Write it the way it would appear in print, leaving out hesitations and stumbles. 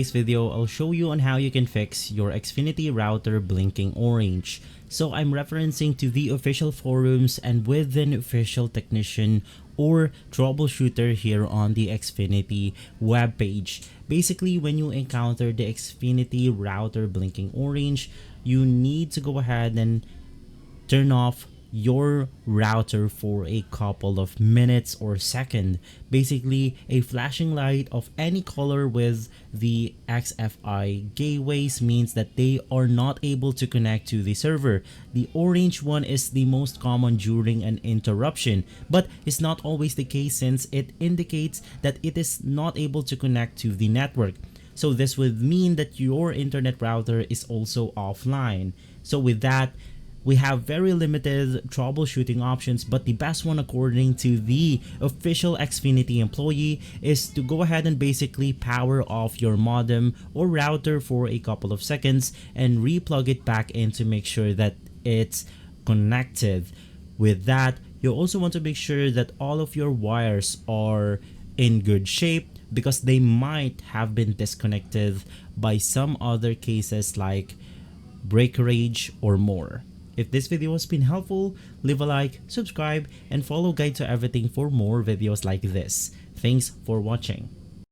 This video, I'll show you on how you can fix your Xfinity router blinking orange. So I'm referencing to the official forums and with an official technician or troubleshooter here on the Xfinity webpage. Basically, when you encounter the Xfinity router blinking orange, you need to go ahead and turn off your router for a couple of minutes or second. Basically, a flashing light of any color with the XFI gateways means that they are not able to connect to the server. The orange one is the most common during an interruption, but it's not always the case since it indicates that it is not able to connect to the network. So this would mean that your internet router is also offline. So with that, we have very limited troubleshooting options, but the best one according to the official Xfinity employee is to go ahead and basically power off your modem or router for a couple of seconds and replug it back in to make sure that it's connected. With that, you also want to make sure that all of your wires are in good shape because they might have been disconnected by some other cases like breakage or more. If this video has been helpful, leave a like, subscribe, and follow Guide to Everything for more videos like this. Thanks for watching.